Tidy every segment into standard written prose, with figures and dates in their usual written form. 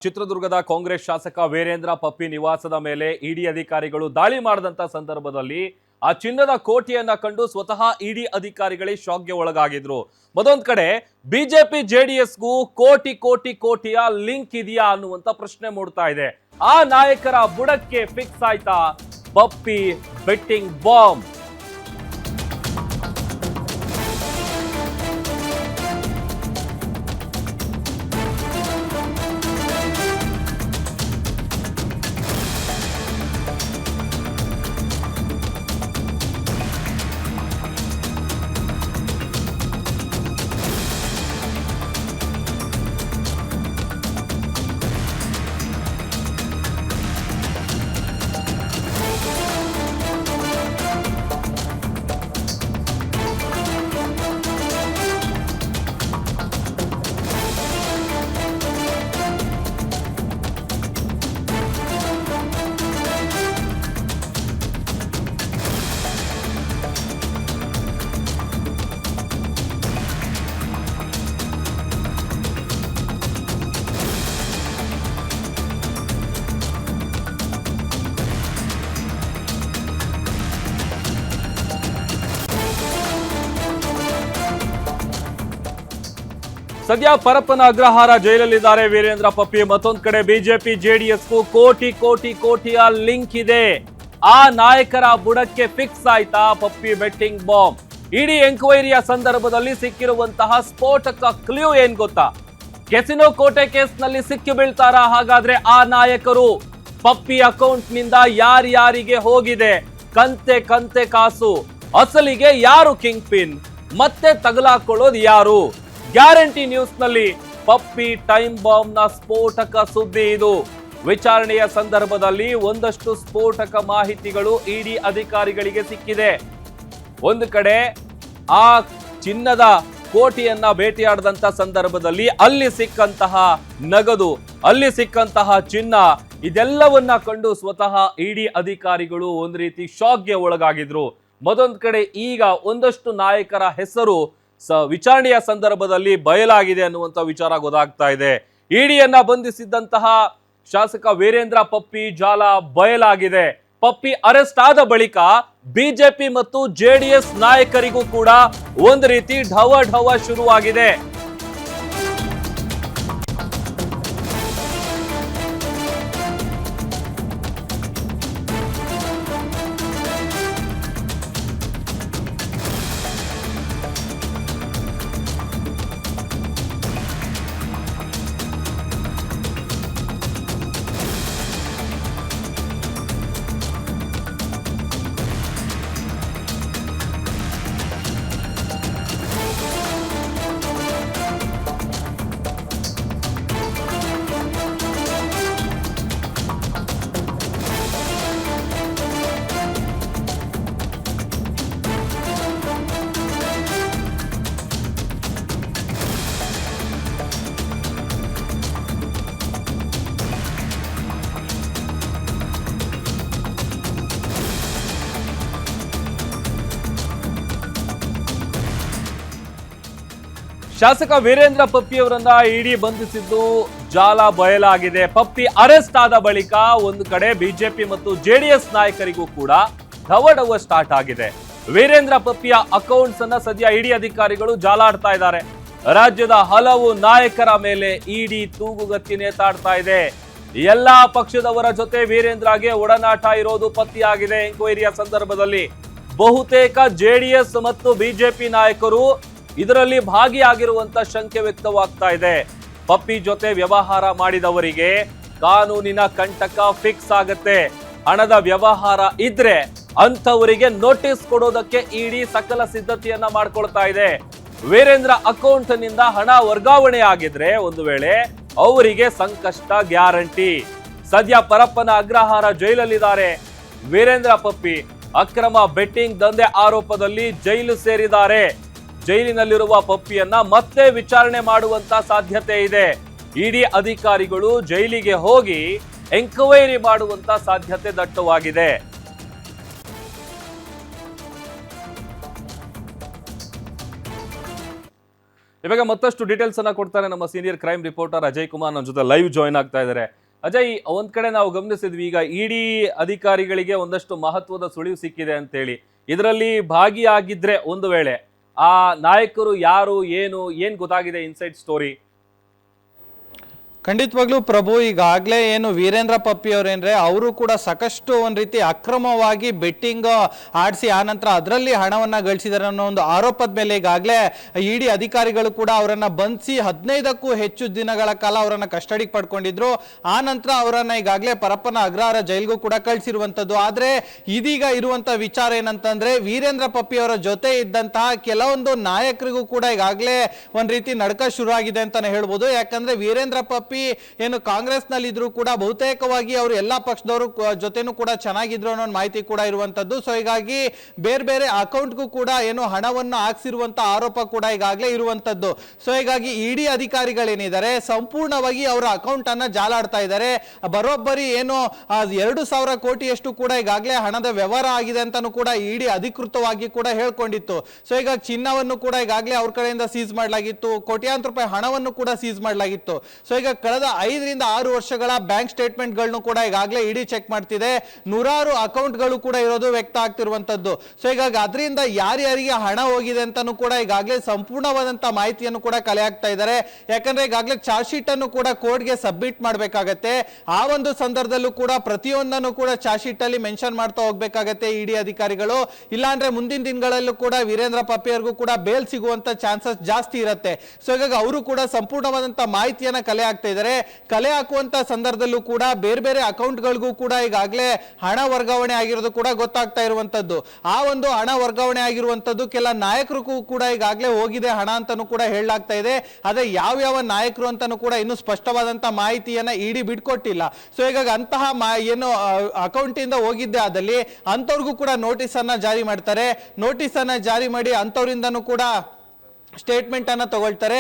ಚಿತ್ರದುರ್ಗದ ಕಾಂಗ್ರೆಸ್ ಶಾಸಕ ವೀರೇಂದ್ರ ಪಪ್ಪಿ ನಿವಾಸದ ಮೇಲೆ ಇಡಿ ಅಧಿಕಾರಿಗಳು ದಾಳಿ ಮಾಡಿದಂತ ಸಂದರ್ಭದಲ್ಲಿ ಆ ಚಿನ್ನದ ಕೋಟೆಯನ್ನ ಕಂಡು ಸ್ವತಃ ಇಡಿ ಅಧಿಕಾರಿಗಳೇ ಶಾಕ್ಗೆ ಒಳಗಾಗಿದ್ರು. ಮತ್ತೊಂದ್ ಕಡೆ ಬಿಜೆಪಿ ಜೆಡಿಎಸ್ಗೂ ಕೋಟಿಯ ಲಿಂಕ್ ಇದೆಯಾ ಅನ್ನುವಂತ ಪ್ರಶ್ನೆ ಮೂಡ್ತಾ ಇದೆ. ಆ ನಾಯಕರ ಬುಡಕ್ಕೆ ಫಿಕ್ಸ್ ಆಯ್ತಾ ಪಪ್ಪಿ ಬೆಟ್ಟಿಂಗ್ ಬಾಂಬ್? ಸದ್ಯ ಪರಪ್ಪನ ಅಗ್ರಹಾರ ಜೈಲಲ್ಲಿದ್ದಾರೆ ವೀರೇಂದ್ರ ಪಪ್ಪಿ. ಮತ್ತೊಂದ್ ಕಡೆ ಬಿಜೆಪಿ ಜೆಡಿಎಸ್ಗೂ ಕೋಟಿಯ ಲಿಂಕ್ ಇದೆ. ಆ ನಾಯಕರ ಬುಡಕ್ಕೆ ಫಿಕ್ಸ್ ಆಯ್ತಾ ಪಪ್ಪಿ ಬೆಟ್ಟಿಂಗ್ ಬಾಂಬ್? ಇಡಿ ಎಂಕ್ವೈರಿಯ ಸಂದರ್ಭದಲ್ಲಿ ಸಿಕ್ಕಿರುವಂತಹ ಸ್ಫೋಟಕ ಕ್ಲೂ ಏನ್ ಗೊತ್ತಾ? ಕೆಸಿನೋ ಕೋಟೆ ಕೇಸ್ನಲ್ಲಿ ಸಿಕ್ಕಿ ಬೀಳ್ತಾರಾ ಹಾಗಾದ್ರೆ ಆ ನಾಯಕರು? ಪಪ್ಪಿ ಅಕೌಂಟ್ ನಿಂದ ಯಾರ್ಯಾರಿಗೆ ಹೋಗಿದೆ ಕಂತೆ ಕಾಸು? ಅಸಲಿಗೆ ಯಾರು ಕಿಂಗ್ ಪಿನ್? ಮತ್ತೆ ತಗಲಾಕೊಳ್ಳೋದು ಯಾರು? ಗ್ಯಾರಂಟಿ ನ್ಯೂಸ್ ನಲ್ಲಿ ಪಪ್ಪಿ ಟೈಮ್ ಬಾಂಬ್ ನ ಸ್ಫೋಟಕ ಸುದ್ದಿ ಇದು. ವಿಚಾರಣೆಯ ಸಂದರ್ಭದಲ್ಲಿ ಒಂದಷ್ಟು ಸ್ಫೋಟಕ ಮಾಹಿತಿಗಳು ಇಡಿ ಅಧಿಕಾರಿಗಳಿಗೆ ಸಿಕ್ಕಿದೆ. ಒಂದು ಕಡೆ ಆ ಚಿನ್ನದ ಕೋಟೆಯನ್ನ ಭೇಟಿಯಾಡದಂತ ಸಂದರ್ಭದಲ್ಲಿ ಅಲ್ಲಿ ಸಿಕ್ಕಂತಹ ನಗದು, ಅಲ್ಲಿ ಸಿಕ್ಕಂತಹ ಚಿನ್ನ, ಇದೆಲ್ಲವನ್ನ ಕಂಡು ಸ್ವತಃ ಇಡಿ ಅಧಿಕಾರಿಗಳು ಒಂದು ರೀತಿ ಶಾಕ್ಗೆ ಒಳಗಾಗಿದ್ರು. ಮತ್ತೊಂದು ಕಡೆ ಈಗ ಒಂದಷ್ಟು ನಾಯಕರ ಹೆಸರು ವಿಚಾರಣೆಯ ಸಂದರ್ಭದಲ್ಲಿ ಬಯಲಾಗಿದೆ ಅನ್ನುವಂತ ವಿಚಾರ ಗೊತ್ತಾಗ್ತಾ ಇದೆ. ಇಡಿಯನ್ನ ಬಂಧಿಸಿದ್ದಂತಹ ಶಾಸಕ ವೀರೇಂದ್ರ ಪಪ್ಪಿ ಜಾಲ ಬಯಲಾಗಿದೆ. ಪಪ್ಪಿ ಅರೆಸ್ಟ್ ಆದ ಬಳಿಕ ಬಿಜೆಪಿ ಮತ್ತು ಜೆಡಿಎಸ್ ನಾಯಕರಿಗೂ ಕೂಡ ಒಂದು ರೀತಿ ಢವ ಶುರುವಾಗಿದೆ. ಶಾಸಕ ವೀರೇಂದ್ರ ಪಪ್ಪಿ ಅವರನ್ನ ಇಡಿ ಬಂಧಿಸಿದ್ದು ಜಾಲ ಬಯಲಾಗಿದೆ. ಪಪ್ಪಿ ಅರೆಸ್ಟ್ ಆದ ಬಳಿಕ ಒಂದು ಕಡೆ ಬಿಜೆಪಿ ಮತ್ತು ಜೆಡಿಎಸ್ ನಾಯಕರಿಗೂ ಕೂಡ ಢವ ಸ್ಟಾರ್ಟ್ ಆಗಿದೆ. ವೀರೇಂದ್ರ ಪಪ್ಪಿಯ ಅಕೌಂಟ್ಸ್ ಅನ್ನ ಸದ್ಯ ಇಡಿ ಅಧಿಕಾರಿಗಳು ಜಾಲಾಡ್ತಾ ಇದ್ದಾರೆ. ರಾಜ್ಯದ ಹಲವು ನಾಯಕರ ಮೇಲೆ ಇಡಿ ತೂಗುಗತ್ತಿ ನೇತಾಡ್ತಾ ಇದೆ. ಎಲ್ಲಾ ಪಕ್ಷದವರ ಜೊತೆ ವೀರೇಂದ್ರಗೆ ಒಡನಾಟ ಇರೋದು ಪತ್ತೆಯಾಗಿದೆ. ಎಂಕ್ವೈರಿಯ ಸಂದರ್ಭದಲ್ಲಿ ಬಹುತೇಕ ಜೆಡಿಎಸ್ ಮತ್ತು ಬಿಜೆಪಿ ನಾಯಕರು ಇದರಲ್ಲಿ ಭಾಗಿಯಾಗಿರುವಂತ ಶಂಕೆ ವ್ಯಕ್ತವಾಗ್ತಾ ಇದೆ. ಪಪ್ಪಿ ಜೊತೆ ವ್ಯವಹಾರ ಮಾಡಿದವರಿಗೆ ಕಾನೂನಿನ ಕಂಟಕ ಫಿಕ್ಸ್ ಆಗತ್ತೆ. ಹಣದ ವ್ಯವಹಾರ ಇದ್ರೆ ಅಂತವರಿಗೆ ನೋಟಿಸ್ ಕೊಡೋದಕ್ಕೆ ಇಡಿ ಸಕಲ ಸಿದ್ಧತೆಯನ್ನ ಮಾಡ್ಕೊಳ್ತಾ ಇದೆ. ವೀರೇಂದ್ರ ಅಕೌಂಟ್ ನಿಂದ ಹಣ ವರ್ಗಾವಣೆ ಆಗಿದ್ರೆ ಒಂದು ವೇಳೆ ಅವರಿಗೆ ಸಂಕಷ್ಟ ಗ್ಯಾರಂಟಿ. ಸದ್ಯ ಪರಪ್ಪನ ಅಗ್ರಹಾರ ಜೈಲಲ್ಲಿದ್ದಾರೆ ವೀರೇಂದ್ರ ಪಪ್ಪಿ. ಅಕ್ರಮ ಬೆಟ್ಟಿಂಗ್ ದಂಧೆ ಆರೋಪದಲ್ಲಿ ಜೈಲು ಸೇರಿದ್ದಾರೆ. ಜೈಲಿನಲ್ಲಿರುವ ಪಪ್ಪಿಯನ್ನ ಮತ್ತೆ ವಿಚಾರಣೆ ಮಾಡುವಂತ ಸಾಧ್ಯತೆ ಇದೆ. ಇಡಿ ಅಧಿಕಾರಿಗಳು ಜೈಲಿಗೆ ಹೋಗಿ ಎಂಕ್ವೈರಿ ಮಾಡುವಂತ ಸಾಧ್ಯತೆ ದಟ್ಟವಾಗಿದೆ. ಇವಾಗ ಮತ್ತಷ್ಟು ಡೀಟೇಲ್ಸ್ ಅನ್ನ ಕೊಡ್ತಾರೆ ನಮ್ಮ senior crime reporter Ajay Kumar ನನ್ನ ಜೊತೆ ಲೈವ್ ಜಾಯ್ನ್ ಆಗ್ತಾ ಇದ್ದಾರೆ. ಅಜಯ್, ಒಂದ್ ಕಡೆ ನಾವು ಗಮನಿಸಿದ್ವಿ, ಈಗ ಇಡಿ ಅಧಿಕಾರಿಗಳಿಗೆ ಒಂದಷ್ಟು ಮಹತ್ವದ ಸುಳಿವು ಸಿಕ್ಕಿದೆ ಅಂತೇಳಿ. ಇದರಲ್ಲಿ ಭಾಗಿಯಾಗಿದ್ರೆ ಒಂದು ವೇಳೆ ಆ ನಾಯಕರು ಯಾರು, ಏನ್ ಗೊತ್ತಾಗಿದೆ ಇನ್ಸೈಡ್ ಸ್ಟೋರಿ? ಖಂಡಿತವಾಗ್ಲೂ ಪ್ರಭು, ಈಗಾಗಲೇ ಏನು ವೀರೇಂದ್ರ ಪಪ್ಪಿ ಅವರೇನ್ರೆ ಅವರು ಕೂಡ ಸಾಕಷ್ಟು ಒಂದು ರೀತಿ ಅಕ್ರಮವಾಗಿ ಬೆಟ್ಟಿಂಗ್ ಆಡಿಸಿ ಆನಂತರ ಅದರಲ್ಲಿ ಹಣವನ್ನ ಗಳಿಸಿದ್ದಾರೆ ಅನ್ನೋ ಒಂದು ಆರೋಪದ ಮೇಲೆ ಈಗಾಗಲೇ ಇಡಿ ಅಧಿಕಾರಿಗಳು ಕೂಡ ಅವರನ್ನ ಬಂಧಿಸಿ 15ಕ್ಕೂ ಹೆಚ್ಚು ದಿನಗಳ ಕಾಲ ಅವರನ್ನ ಕಸ್ಟಡಿಗೆ ಪಡ್ಕೊಂಡಿದ್ರು. ಆ ನಂತರ ಅವರನ್ನ ಈಗಾಗಲೇ ಪರಪ್ಪನ ಅಗ್ರಹಾರ ಜೈಲ್ಗೂ ಕೂಡ ಕಳಿಸಿರುವಂತದ್ದು. ಆದ್ರೆ ಇದೀಗ ಇರುವಂತ ವಿಚಾರ ಏನಂತಂದ್ರೆ, ವೀರೇಂದ್ರ ಪಪ್ಪಿ ಅವರ ಜೊತೆ ಇದ್ದಂತಹ ಕೆಲವೊಂದು ನಾಯಕರಿಗೂ ಕೂಡ ಈಗಾಗಲೇ ಒಂದ್ ರೀತಿ ನಡ್ಕ ಶುರು ಆಗಿದೆ ಅಂತಾನೆ ಹೇಳ್ಬೋದು. ಯಾಕಂದ್ರೆ ವೀರೇಂದ್ರ ಪಪ್ಪಿ ಏನು ಕಾಂಗ್ರೆಸ್ ನಲ್ಲಿ ಇದ್ರು ಕೂಡ ಬಹುತೇಕವಾಗಿ ಅವರು ಎಲ್ಲಾ ಪಕ್ಷದವರು ಜೊತೆನೂ ಕೂಡ ಚೆನ್ನಾಗಿದ್ರು ಅನ್ನೋ ಮಾಹಿತಿ ಕೂಡ ಇರುವಂತದ್ದು. ಸೊ ಹೀಗಾಗಿ ಬೇರೆ ಬೇರೆ ಅಕೌಂಟ್ಗೂ ಕೂಡ ಏನು ಹಣವನ್ನು ಹಾಕ್ಸಿರುವಂತ ಆರೋಪ ಕೂಡ ಈಗಾಗಲೇ ಇರುವಂತದ್ದು. ಸೊ ಹೀಗಾಗಿ ಇಡಿ ಅಧಿಕಾರಿಗಳೇನಿದ್ದಾರೆ ಸಂಪೂರ್ಣವಾಗಿ ಅವರ ಅಕೌಂಟ್ ಅನ್ನ ಜಾಲಾಡ್ತಾ ಇದ್ದಾರೆ. ಬರೋಬ್ಬರಿ ಏನು 2,000 ಕೋಟಿಯಷ್ಟು ಕೂಡ ಈಗಾಗಲೇ ಹಣದ ವ್ಯವಹಾರ ಆಗಿದೆ ಅಂತಾನು ಕೂಡ ಇಡಿ ಅಧಿಕೃತವಾಗಿ ಕೂಡ ಹೇಳ್ಕೊಂಡಿತ್ತು. ಸೊ ಈಗ ಚಿನ್ನವನ್ನು ಕೂಡ ಈಗಾಗಲೇ ಅವ್ರ ಕಡೆಯಿಂದ ಸೀಸ್ ಮಾಡಲಾಗಿತ್ತು, ಕೋಟ್ಯಾಂತರ ರೂಪಾಯಿ ಹಣವನ್ನು ಕೂಡ ಸೀಸ್ ಮಾಡಲಾಗಿತ್ತು. ಸೊ ಈಗ ಕಳೆದ 5 ರಿಂದ 6 ವರ್ಷಗಳ ಬ್ಯಾಂಕ್ ಸ್ಟೇಟ್ಮೆಂಟ್ ಗಳನ್ನು ಕೂಡ ಈಗಾಗಲೇ ಇಡಿ ಚೆಕ್ ಮಾಡ್ತಿದೆ. ನೂರಾರು ಅಕೌಂಟ್ ಗಳು ಕೂಡ ಇರೋದು ವ್ಯಕ್ತ ಆಗ್ತಿರುವಂತದ್ದು. ಸೊ ಹೀಗಾಗಿ ಅದರಿಂದ ಯಾರ್ಯಾರಿಗೆ ಹಣ ಹೋಗಿದೆ ಅಂತಾನು ಕೂಡ ಈಗಾಗಲೇ ಸಂಪೂರ್ಣವಾದಂತಹ ಮಾಹಿತಿಯನ್ನು ಕೂಡ ಕಲೆ ಹಾಕ್ತಾ ಇದ್ದಾರೆ. ಯಾಕಂದ್ರೆ ಈಗಾಗಲೇ ಚಾರ್ಜ್ ಶೀಟ್ ಅನ್ನು ಕೂಡ ಕೋರ್ಟ್ಗೆ ಸಬ್ಮಿಟ್ ಮಾಡಬೇಕಾಗತ್ತೆ. ಆ ಒಂದು ಸಂದರ್ಭದಲ್ಲೂ ಕೂಡ ಪ್ರತಿಯೊಂದನ್ನು ಕೂಡ ಚಾರ್ಜ್ ಶೀಟ್ ಅಲ್ಲಿ ಮೆನ್ಷನ್ ಮಾಡ್ತಾ ಹೋಗ್ಬೇಕಾಗತ್ತೆ ಇಡಿ ಅಧಿಕಾರಿಗಳು. ಇಲ್ಲಾಂದ್ರೆ ಮುಂದಿನ ದಿನಗಳಲ್ಲೂ ಕೂಡ ವೀರೇಂದ್ರ ಪಪ್ಪಿ ಅವರಿಗೂ ಕೂಡ ಬೇಲ್ ಸಿಗುವಂತ ಚಾನ್ಸಸ್ ಜಾಸ್ತಿ ಇರುತ್ತೆ. ಸೊ ಹೀಗಾಗಿ ಅವರು ಕೂಡ ಸಂಪೂರ್ಣವಾದಂತಹ ಮಾಹಿತಿಯನ್ನ ಕಲೆ ಹಾಕ್ತಾ ಇದ್ದಾರೆ. ಕಲೆ ಹಾಕುವಂತ ಸಂದರ್ಭದಲ್ಲೂ ಕೂಡ ಬೇರೆ ಬೇರೆ ಅಕೌಂಟ್ ಗಳಿಗೂ ಕೂಡ ಈಗಾಗಲೇ ಹಣ ವರ್ಗಾವಣೆ ಆಗಿರೋದು ಕೂಡ ಗೊತ್ತಾಗ್ತಾ ಇರುವಂತದ್ದು. ಆ ಒಂದು ಹಣ ವರ್ಗಾವಣೆ ಆಗಿರುವಂತದ್ದು ಕೆಲ ನಾಯಕರಿಗೂ ಕೂಡ ಈಗಾಗಲೇ ಹೋಗಿದೆ ಹಣ ಅಂತಾನು ಕೂಡ ಹೇಳಲಾಗ್ತಾ ಇದೆ. ಅದೇ ಯಾವ ನಾಯಕರು ಅಂತಾನು ಕೂಡ ಇನ್ನು ಸ್ಪಷ್ಟವಾದಂತಹ ಮಾಹಿತಿಯನ್ನ ಇಡಿ ಬಿಟ್ಕೊಟ್ಟಿಲ್ಲ. ಸೊ ಹೀಗಾಗಿ ಅಂತಹ ಏನು ಅಕೌಂಟ್ ಇಂದ ಹೋಗಿದ್ದೆ ಆದಲ್ಲಿ ಅಂತವ್ರಿಗೂ ಕೂಡ ನೋಟಿಸ್ ಅನ್ನ ಜಾರಿ ಮಾಡ್ತಾರೆ. ನೋಟಿಸ್ ಅನ್ನ ಜಾರಿ ಮಾಡಿ ಅಂತವರಿಂದನೂ ಕೂಡ ಸ್ಟೇಟ್ಮೆಂಟ್ ಅನ್ನ ತಗೊಳ್ತಾರೆ.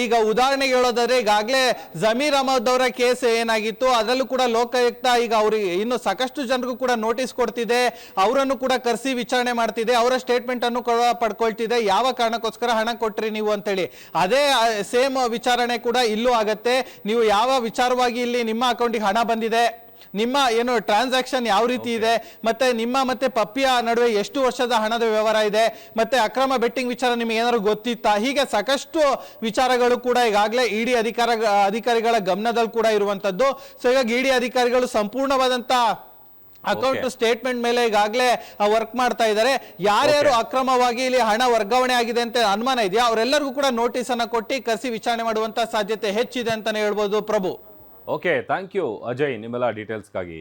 ಈಗ ಉದಾಹರಣೆಗೆ ಹೇಳೋದಾದ್ರೆ, ಈಗಾಗಲೇ ಜಮೀರ್ ಅಹಮದ್ ಅವರ ಕೇಸ್ ಏನಾಗಿತ್ತು, ಅದರಲ್ಲೂ ಕೂಡ ಲೋಕಾಯುಕ್ತ ಈಗ ಅವ್ರಿಗೆ ಇನ್ನು ಸಾಕಷ್ಟು ಜನರಿಗೂ ಕೂಡ ನೋಟಿಸ್ ಕೊಡ್ತಿದೆ, ಅವರನ್ನು ಕೂಡ ಕರೆಸಿ ವಿಚಾರಣೆ ಮಾಡ್ತಿದೆ, ಅವರ ಸ್ಟೇಟ್ಮೆಂಟ್ ಅನ್ನು ಪಡ್ಕೊಳ್ತಿದೆ, ಯಾವ ಕಾರಣಕ್ಕೋಸ್ಕರ ಹಣ ಕೊಟ್ರಿ ನೀವು ಅಂತೇಳಿ. ಅದೇ ಸೇಮ್ ವಿಚಾರಣೆ ಕೂಡ ಇಲ್ಲೂ ಆಗತ್ತೆ. ನೀವು ಯಾವ ವಿಚಾರವಾಗಿ ಇಲ್ಲಿ ನಿಮ್ಮ ಅಕೌಂಟಿಗೆ ಹಣ ಬಂದಿದೆ, ನಿಮ್ಮ ಏನು ಟ್ರಾನ್ಸಾಕ್ಷನ್ ಯಾವ ರೀತಿ ಇದೆ, ಮತ್ತೆ ನಿಮ್ಮ ಮತ್ತೆ ಪಪ್ಪಿಯ ನಡುವೆ ಎಷ್ಟು ವರ್ಷದ ಹಣದ ವ್ಯವಹಾರ ಇದೆ, ಮತ್ತೆ ಅಕ್ರಮ ಬೆಟ್ಟಿಂಗ್ ವಿಚಾರ ನಿಮಗೆ ಏನಾದ್ರು ಗೊತ್ತಿತ್ತಾ, ಹೀಗೆ ಸಾಕಷ್ಟು ವಿಚಾರಗಳು ಕೂಡ ಈಗಾಗಲೇ ಇಡಿ ಅಧಿಕಾರಿಗಳ ಗಮನದಲ್ಲಿ ಕೂಡ ಇರುವಂತದ್ದು. ಸೊ ಹೀಗಾಗಿ ಇಡಿ ಅಧಿಕಾರಿಗಳು ಸಂಪೂರ್ಣವಾದಂತ ಅಕೌಂಟ್ ಸ್ಟೇಟ್ಮೆಂಟ್ ಮೇಲೆ ಈಗಾಗಲೇ ವರ್ಕ್ ಮಾಡ್ತಾ ಇದ್ದಾರೆ. ಯಾರ್ಯಾರು ಅಕ್ರಮವಾಗಿ ಇಲ್ಲಿ ಹಣ ವರ್ಗಾವಣೆ ಆಗಿದೆ ಅಂತ ಅನುಮಾನ ಇದೆಯಾ ಅವರೆಲ್ಲರಿಗೂ ಕೂಡ ನೋಟಿಸ್ ಅನ್ನ ಕೊಟ್ಟು ಕರೆಸಿ ವಿಚಾರಣೆ ಮಾಡುವಂತ ಸಾಧ್ಯತೆ ಹೆಚ್ಚಿದೆ ಅಂತಾನೆ ಹೇಳ್ಬೋದು ಪ್ರಭು. ಓಕೆ, ಥ್ಯಾಂಕ್ ಯು ಅಜಯ್ ನಿಮ್ಮೆಲ್ಲ ಡೀಟೇಲ್ಸ್ಗಾಗಿ.